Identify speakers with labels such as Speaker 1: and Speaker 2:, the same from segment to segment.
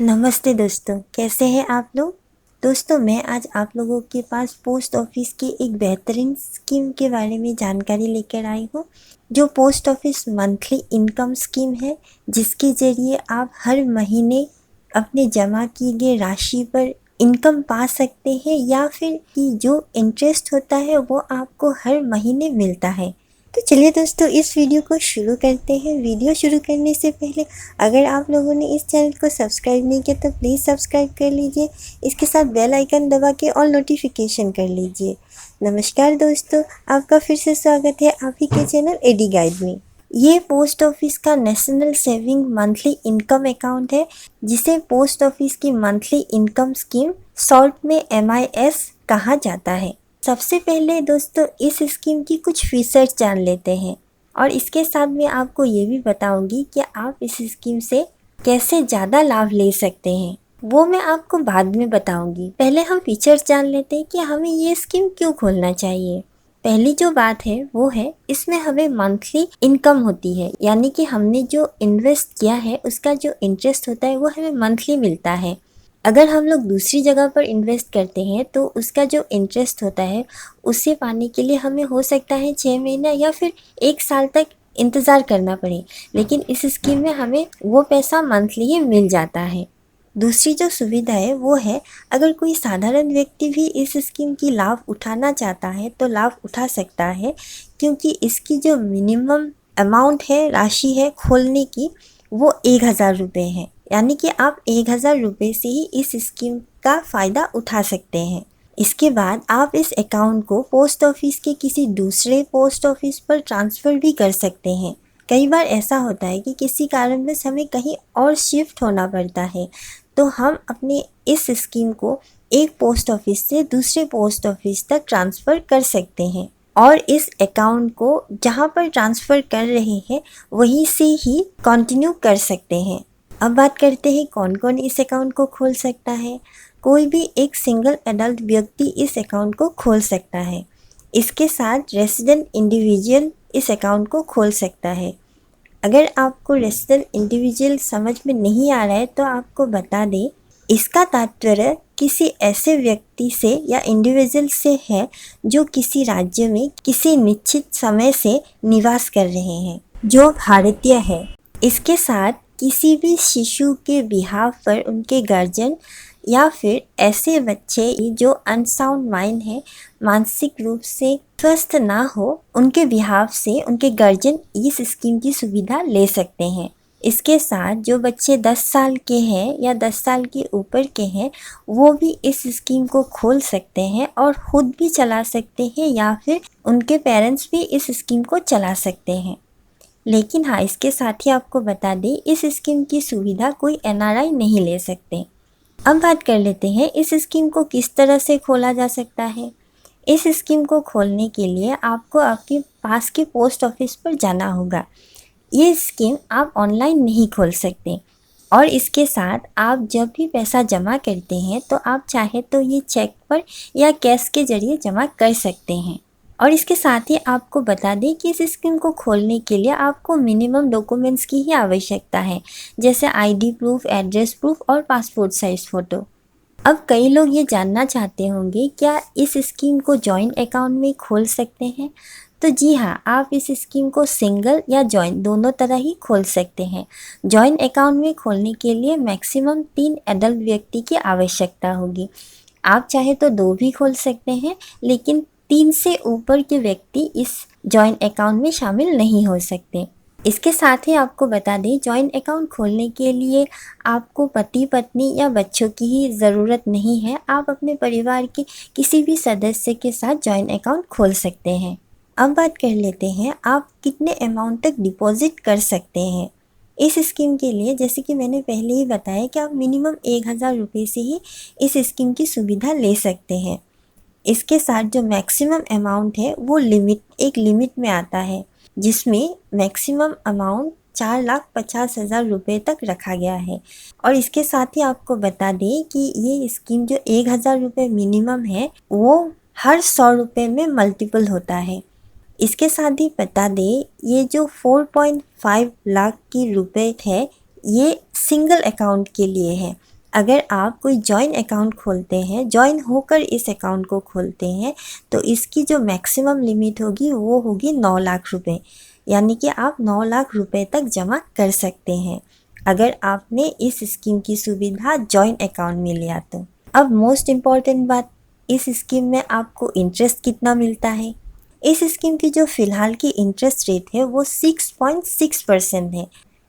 Speaker 1: नमस्ते दोस्तों, कैसे हैं आप लोग। दोस्तों, मैं आज आप लोगों के पास पोस्ट ऑफिस की एक बेहतरीन स्कीम के बारे में जानकारी लेकर आई हूँ, जो post office monthly income scheme है, जिसके ज़रिए आप हर महीने अपने जमा की गई राशि पर इनकम पा सकते हैं या फिर कि जो इंटरेस्ट होता है वो आपको हर महीने मिलता है। तो चलिए दोस्तों, इस वीडियो को शुरू करते हैं। वीडियो शुरू करने से पहले अगर आप लोगों ने इस चैनल को सब्सक्राइब नहीं किया तो प्लीज़ सब्सक्राइब कर लीजिए। इसके साथ बेल आइकन दबा के ऑल नोटिफिकेशन कर लीजिए। नमस्कार दोस्तों, आपका फिर से स्वागत है आप ही के चैनल एडी गाइड में। ये पोस्ट ऑफिस का national saving monthly income account है, जिसे पोस्ट ऑफिस की मंथली इनकम स्कीम शॉर्ट में MIS कहा जाता है। सबसे पहले दोस्तों, इस स्कीम की कुछ फीचर्स जान लेते हैं और इसके साथ मैं आपको ये भी बताऊंगी कि आप इस स्कीम से कैसे ज़्यादा लाभ ले सकते हैं, वो मैं आपको बाद में बताऊंगी। पहले हम फीचर्स जान लेते हैं कि हमें ये स्कीम क्यों खोलना चाहिए। पहली जो बात है वो है, इसमें हमें मंथली इनकम होती है, यानी कि हमने जो इन्वेस्ट किया है उसका जो इंटरेस्ट होता है वो हमें मंथली मिलता है। अगर हम लोग दूसरी जगह पर इन्वेस्ट करते हैं तो उसका जो इंटरेस्ट होता है उसे पाने के लिए हमें हो सकता है 6 महीना या फिर 1 साल तक इंतज़ार करना पड़े, लेकिन इस स्कीम में हमें वो पैसा मंथली ही मिल जाता है। दूसरी जो सुविधा है वो है, अगर कोई साधारण व्यक्ति भी इस स्कीम की लाभ उठाना चाहता है तो लाभ उठा सकता है, क्योंकि इसकी जो मिनिमम अमाउंट है, राशि है खोलने की, वो 1000 रुपये है। यानी कि आप 1000 रुपये से ही इस स्कीम का फ़ायदा उठा सकते हैं। इसके बाद आप इस अकाउंट को पोस्ट ऑफिस के किसी दूसरे पोस्ट ऑफिस पर ट्रांसफ़र भी कर सकते हैं। कई बार ऐसा होता है कि किसी कारणवश हमें कहीं और शिफ्ट होना पड़ता है, तो हम अपने इस स्कीम को एक पोस्ट ऑफिस से दूसरे पोस्ट ऑफिस तक ट्रांसफ़र कर सकते हैं और इस अकाउंट को जहां पर ट्रांसफ़र कर रहे हैं वहीं से ही कंटिन्यू कर सकते हैं। अब बात करते हैं कौन कौन इस अकाउंट को खोल सकता है। कोई भी एक सिंगल एडल्ट व्यक्ति इस अकाउंट को खोल सकता है। इसके साथ रेसिडेंट इंडिविजुअल इस अकाउंट को खोल सकता है। अगर आपको रेसिडेंट इंडिविजुअल समझ में नहीं आ रहा है तो आपको बता दें, इसका तात्पर्य किसी ऐसे व्यक्ति से या इंडिविजुअल से है जो किसी राज्य में किसी निश्चित समय से निवास कर रहे हैं, जो भारतीय है। इसके साथ किसी भी शिशु के बिहाफ पर उनके गार्जियन या फिर ऐसे बच्चे जो अनसाउंड माइंड है, मानसिक रूप से स्वस्थ ना हो, उनके बिहाफ से उनके गार्जियन इस स्कीम की सुविधा ले सकते हैं। इसके साथ जो बच्चे 10 साल के हैं या 10 साल के ऊपर के हैं, वो भी इस स्कीम को खोल सकते हैं और ख़ुद भी चला सकते हैं या फिर उनके पेरेंट्स भी इस स्कीम को चला सकते हैं। लेकिन हाँ, इसके साथ ही आपको बता दें, इस स्कीम की सुविधा कोई NRI नहीं ले सकते। अब बात कर लेते हैं इस स्कीम को किस तरह से खोला जा सकता है। इस स्कीम को खोलने के लिए आपको आपके पास के पोस्ट ऑफिस पर जाना होगा। ये स्कीम आप ऑनलाइन नहीं खोल सकते और इसके साथ आप जब भी पैसा जमा करते हैं तो आप चाहे तो ये चेक पर या कैश के ज़रिए जमा कर सकते हैं। और इसके साथ ही आपको बता दें कि इस स्कीम को खोलने के लिए आपको मिनिमम डॉक्यूमेंट्स की ही आवश्यकता है, जैसे ID प्रूफ, एड्रेस प्रूफ और पासपोर्ट साइज़ फ़ोटो। अब कई लोग ये जानना चाहते होंगे, क्या इस स्कीम को जॉइंट अकाउंट में खोल सकते हैं। तो जी हाँ, आप इस स्कीम को सिंगल या जॉइंट दोनों तरह ही खोल सकते हैं। जॉइंट अकाउंट में खोलने के लिए मैक्सिमम 3 एडल्ट व्यक्ति की आवश्यकता होगी। आप चाहे तो 2 भी खोल सकते हैं, लेकिन 3 से ऊपर के व्यक्ति इस जॉइंट अकाउंट में शामिल नहीं हो सकते। इसके साथ ही आपको बता दें, जॉइंट अकाउंट खोलने के लिए आपको पति पत्नी या बच्चों की ही ज़रूरत नहीं है। आप अपने परिवार के किसी भी सदस्य के साथ जॉइंट अकाउंट खोल सकते हैं। अब बात कर लेते हैं आप कितने अमाउंट तक डिपॉजिट कर सकते हैं इस स्कीम के लिए। जैसे कि मैंने पहले ही बताया कि आप मिनिमम 1000 रुपये से ही इस स्कीम की सुविधा ले सकते हैं। इसके साथ जो मैक्सिमम अमाउंट है वो एक लिमिट में आता है, जिसमें मैक्सिमम अमाउंट 4,50,000 रुपये तक रखा गया है। और इसके साथ ही आपको बता दें कि ये स्कीम जो 1000 रुपये मिनिमम है वो हर 100 रुपये में मल्टीपल होता है। इसके साथ ही बता दें, ये जो 4.5 लाख की रुपये है, ये सिंगल अकाउंट के लिए है। अगर आप कोई जॉइन अकाउंट खोलते हैं, जॉइन होकर इस अकाउंट को खोलते हैं, तो इसकी जो मैक्सिमम लिमिट होगी वो होगी 9 लाख रुपए, यानी कि आप 9 लाख रुपए तक जमा कर सकते हैं अगर आपने इस स्कीम की सुविधा जॉइन अकाउंट में लिया तो। अब मोस्ट इम्पॉर्टेंट बात, इस स्कीम में आपको इंटरेस्ट कितना मिलता है। इस स्कीम की जो फ़िलहाल की इंटरेस्ट रेट है वो 6.6% है।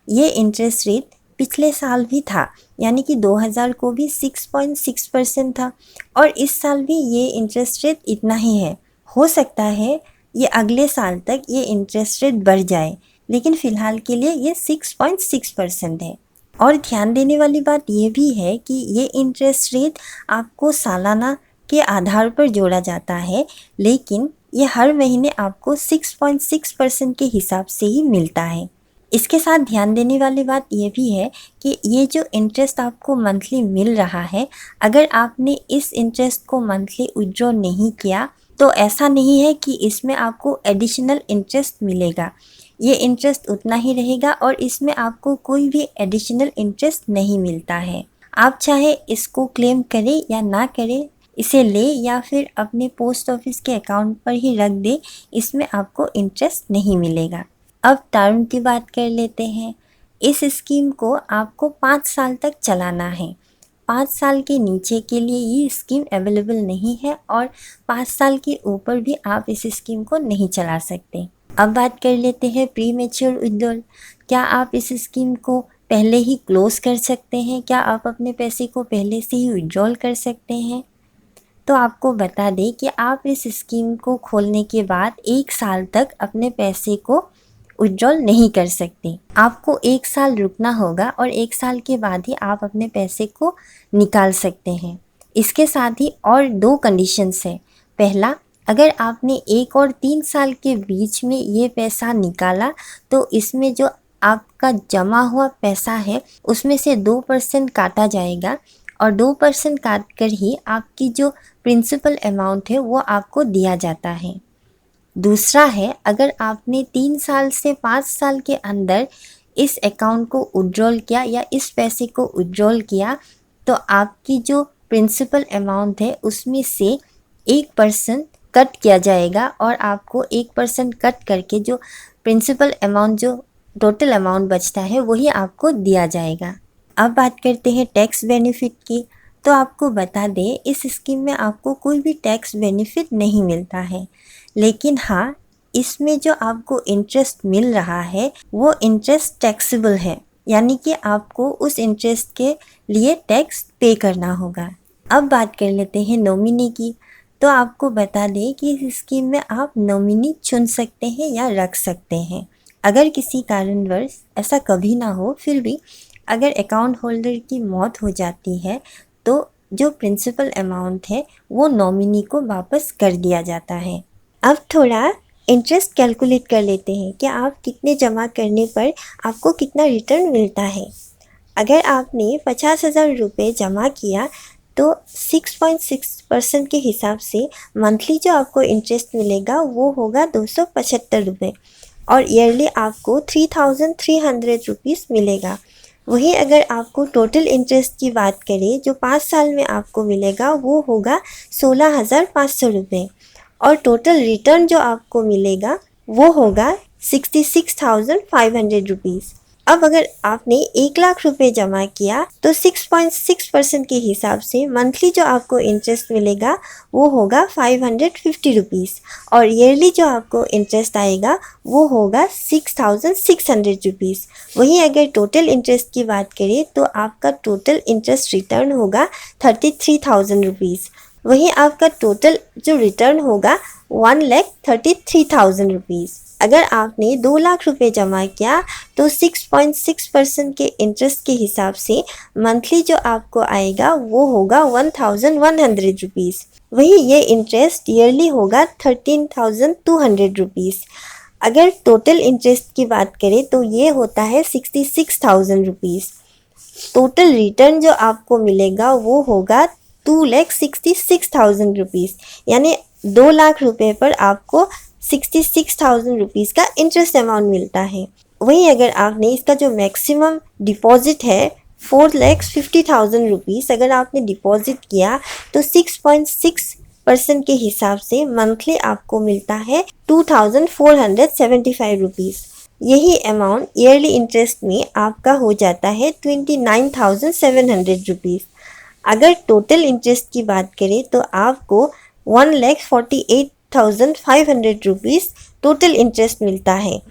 Speaker 1: ये इंटरेस्ट रेट पिछले साल भी था, यानी कि 2000 को भी 6.6% था और इस साल भी ये इंटरेस्ट रेट इतना ही है। हो सकता है ये अगले साल तक ये इंटरेस्ट रेट बढ़ जाए, लेकिन फ़िलहाल के लिए ये 6.6% है। और ध्यान देने वाली बात ये भी है कि ये इंटरेस्ट रेट आपको सालाना के आधार पर जोड़ा जाता है, लेकिन ये हर महीने आपको 6.6% के हिसाब से ही मिलता है। इसके साथ ध्यान देने वाली बात ये भी है कि ये जो इंटरेस्ट आपको मंथली मिल रहा है, अगर आपने इस इंटरेस्ट को मंथली विड्रॉ नहीं किया तो ऐसा नहीं है कि इसमें आपको एडिशनल इंटरेस्ट मिलेगा। ये इंटरेस्ट उतना ही रहेगा और इसमें आपको कोई भी एडिशनल इंटरेस्ट नहीं मिलता है। आप चाहे इसको क्लेम करें या ना करें, इसे ले या फिर अपने पोस्ट ऑफिस के अकाउंट पर ही रख दे, इसमें आपको इंटरेस्ट नहीं मिलेगा। अब टर्म की बात कर लेते हैं। इस स्कीम को आपको 5 साल तक चलाना है। 5 साल के नीचे के लिए ये स्कीम अवेलेबल नहीं है और 5 साल के ऊपर भी आप इस स्कीम को नहीं चला सकते। अब बात कर लेते हैं प्री मैच्योर विड्रॉल। क्या आप इस स्कीम को पहले ही क्लोज कर सकते हैं? क्या आप अपने पैसे को पहले से ही विड्रॉल कर सकते हैं? तो आपको बता दें कि आप इस स्कीम को खोलने के बाद 1 साल तक अपने पैसे को विड्रॉल नहीं कर सकते। आपको 1 साल रुकना होगा और 1 साल के बाद ही आप अपने पैसे को निकाल सकते हैं। इसके साथ ही और 2 कंडीशंस है। पहला, अगर आपने 1 और 3 साल के बीच में ये पैसा निकाला तो इसमें जो आपका जमा हुआ पैसा है उसमें से 2% काटा जाएगा और 2% काट कर ही आपकी जो प्रिंसिपल अमाउंट है वो आपको दिया जाता है। दूसरा है, अगर आपने 3 साल से 5 साल के अंदर इस अकाउंट को विड्रॉल किया या इस पैसे को विड्रॉल किया तो आपकी जो प्रिंसिपल अमाउंट है उसमें से 1% कट किया जाएगा और आपको 1% कट करके जो प्रिंसिपल अमाउंट, जो टोटल अमाउंट बचता है वही आपको दिया जाएगा। अब बात करते हैं टैक्स बेनिफिट की। तो आपको बता दें, इस स्कीम में आपको कोई भी टैक्स बेनिफिट नहीं मिलता है, लेकिन हाँ, इसमें जो आपको इंटरेस्ट मिल रहा है वो इंटरेस्ट टैक्सेबल है, यानी कि आपको उस इंटरेस्ट के लिए टैक्स पे करना होगा। अब बात कर लेते हैं नॉमिनी की। तो आपको बता दें कि इस स्कीम में आप नॉमिनी चुन सकते हैं या रख सकते हैं। अगर किसी कारणवश ऐसा कभी ना हो, फिर भी अगर अकाउंट होल्डर की मौत हो जाती है तो जो प्रिंसिपल अमाउंट है वो नॉमिनी को वापस कर दिया जाता है। अब थोड़ा इंटरेस्ट कैलकुलेट कर लेते हैं कि आप कितने जमा करने पर आपको कितना रिटर्न मिलता है। अगर आपने 50,000 रुपये जमा किया तो 6.6% के हिसाब से मंथली जो आपको इंटरेस्ट मिलेगा वो होगा 275 रुपये और ईयरली आपको 3,300 रुपीज़ मिलेगा। वहीं अगर आपको टोटल इंटरेस्ट की बात करें जो 5 साल में आपको मिलेगा वो होगा 16,500 रुपये और टोटल रिटर्न जो आपको मिलेगा वो होगा 66,500 रुपीज़। अब अगर आपने 1 लाख रुपए जमा किया तो 6.6% के हिसाब से मंथली जो आपको इंटरेस्ट मिलेगा वो होगा 550 रुपीज़ और ईयरली जो आपको इंटरेस्ट आएगा वो होगा 6,600 रुपीज़। वहीं अगर टोटल इंटरेस्ट की बात करें तो आपका टोटल इंटरेस्ट रिटर्न होगा 33,000 रुपीज़। वहीं आपका टोटल जो रिटर्न होगा 1,33,000 रुपीज़। अगर आपने 2 लाख रुपए जमा किया तो 6.6% के इंटरेस्ट के हिसाब से मंथली जो आपको आएगा वो होगा 1,100 रुपीज़। वहीं ये इंटरेस्ट ईयरली होगा 13,200 रुपीज़। अगर टोटल इंटरेस्ट की बात करें तो ये होता है 66,000 रुपीज़। टोटल रिटर्न जो आपको मिलेगा वो होगा 2,66,000 रुपीज़, यानी 2 लाख रुपए पर आपको 66,000 रुपीज़ का इंटरेस्ट अमाउंट मिलता है। वहीं अगर आपने इसका जो मैक्सिमम डिपॉजिट है 4,50,000 रुपीज़ अगर आपने डिपॉजिट किया तो 6.6% के हिसाब से मंथली आपको मिलता है 2,475 रुपीज़। यही अमाउंट ईयरली इंटरेस्ट में आपका हो जाता है 29,700 रुपीज़। अगर टोटल इंटरेस्ट की बात करें तो आपको 1,48,500 रुपीज़ टोटल इंटरेस्ट मिलता है।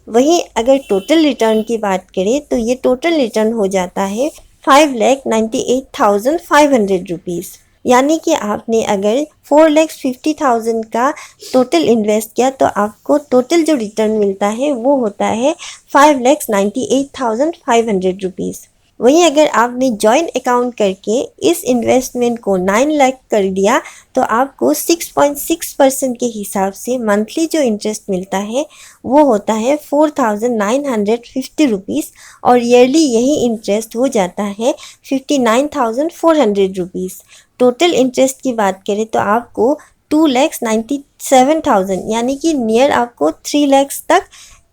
Speaker 1: वहीं अगर टोटल रिटर्न की बात करें तो ये टोटल रिटर्न हो जाता है 5,98,500 रुपीज़। यानी कि आपने अगर 4,50,000 का टोटल इन्वेस्ट किया तो आपको टोटल जो रिटर्न मिलता है वो होता है 5,98,500 रुपीज़। वहीं अगर आपने जॉइंट अकाउंट करके इस इन्वेस्टमेंट को 9 लाख कर दिया तो आपको 6.6% के हिसाब से मंथली जो इंटरेस्ट मिलता है वो होता है 4,950 रुपीज़ और ईयरली यही इंटरेस्ट हो जाता है 59,400 रुपीज़। टोटल इंटरेस्ट की बात करें तो आपको 2,97,000 यानी कि नियर आपको 3 लाख तक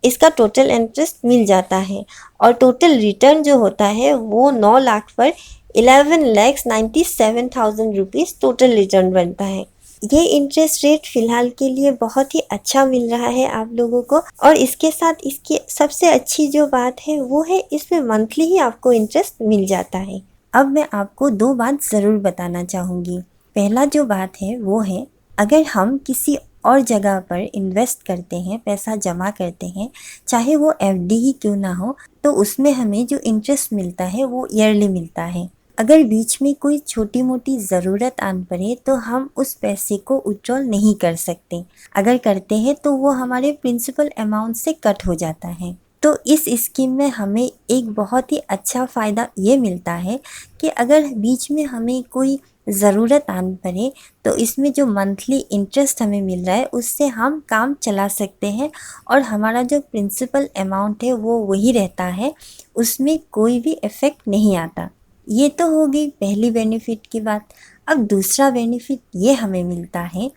Speaker 1: इसका टोटल इंटरेस्ट मिल जाता है और टोटल रिटर्न जो होता है वो 9 लाख पर 11,97,000 रुपीज़ टोटल रिटर्न बनता है। ये इंटरेस्ट रेट फ़िलहाल के लिए बहुत ही अच्छा मिल रहा है आप लोगों को और इसके साथ इसकी सबसे अच्छी जो बात है वो है इसमें मंथली ही आपको इंटरेस्ट मिल जाता है। अब मैं आपको 2 बात ज़रूर बताना चाहूँगी। पहला जो बात है वो है अगर हम किसी और जगह पर इन्वेस्ट करते हैं, पैसा जमा करते हैं, चाहे वो एफडी ही क्यों ना हो, तो उसमें हमें जो इंटरेस्ट मिलता है वो ईयरली मिलता है। अगर बीच में कोई छोटी मोटी ज़रूरत आन पड़े तो हम उस पैसे को विड्रॉल नहीं कर सकते। अगर करते हैं तो वो हमारे प्रिंसिपल अमाउंट से कट हो जाता है। तो इस स्कीम में हमें एक बहुत ही अच्छा फ़ायदा ये मिलता है कि अगर बीच में हमें कोई ज़रूरत आन पड़े तो इसमें जो मंथली इंटरेस्ट हमें मिल रहा है उससे हम काम चला सकते हैं और हमारा जो प्रिंसिपल अमाउंट है वो वही रहता है, उसमें कोई भी इफ़ेक्ट नहीं आता। ये तो हो गई पहली बेनिफिट की बात। अब दूसरा बेनिफिट ये हमें मिलता है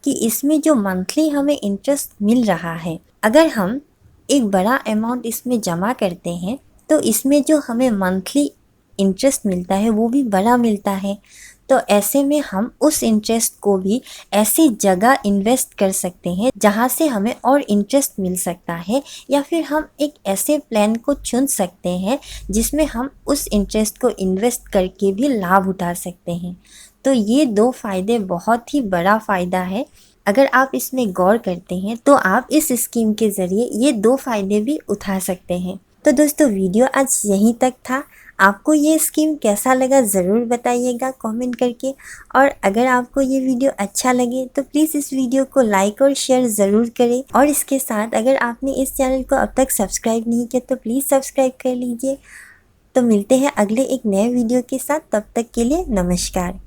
Speaker 1: कि इसमें जो मंथली हमें इंटरेस्ट मिल रहा है, अगर हम एक बड़ा अमाउंट इसमें जमा करते हैं तो इसमें जो हमें मंथली इंटरेस्ट मिलता है वो भी बड़ा मिलता है। तो ऐसे में हम उस इंटरेस्ट को भी ऐसी जगह इन्वेस्ट कर सकते हैं जहाँ से हमें और इंटरेस्ट मिल सकता है या फिर हम एक ऐसे प्लान को चुन सकते हैं जिसमें हम उस इंटरेस्ट को इन्वेस्ट करके भी लाभ उठा सकते हैं। तो ये 2 फ़ायदे बहुत ही बड़ा फ़ायदा है। अगर आप इसमें गौर करते हैं तो आप इस स्कीम के ज़रिए ये 2 फ़ायदे भी उठा सकते हैं। तो दोस्तों वीडियो आज यहीं तक था। आपको ये स्कीम कैसा लगा ज़रूर बताइएगा कमेंट करके और अगर आपको ये वीडियो अच्छा लगे तो प्लीज़ इस वीडियो को लाइक और शेयर ज़रूर करें और इसके साथ अगर आपने इस चैनल को अब तक सब्सक्राइब नहीं किया तो प्लीज़ सब्सक्राइब कर लीजिए। तो मिलते हैं अगले एक नए वीडियो के साथ, तब तक के लिए नमस्कार।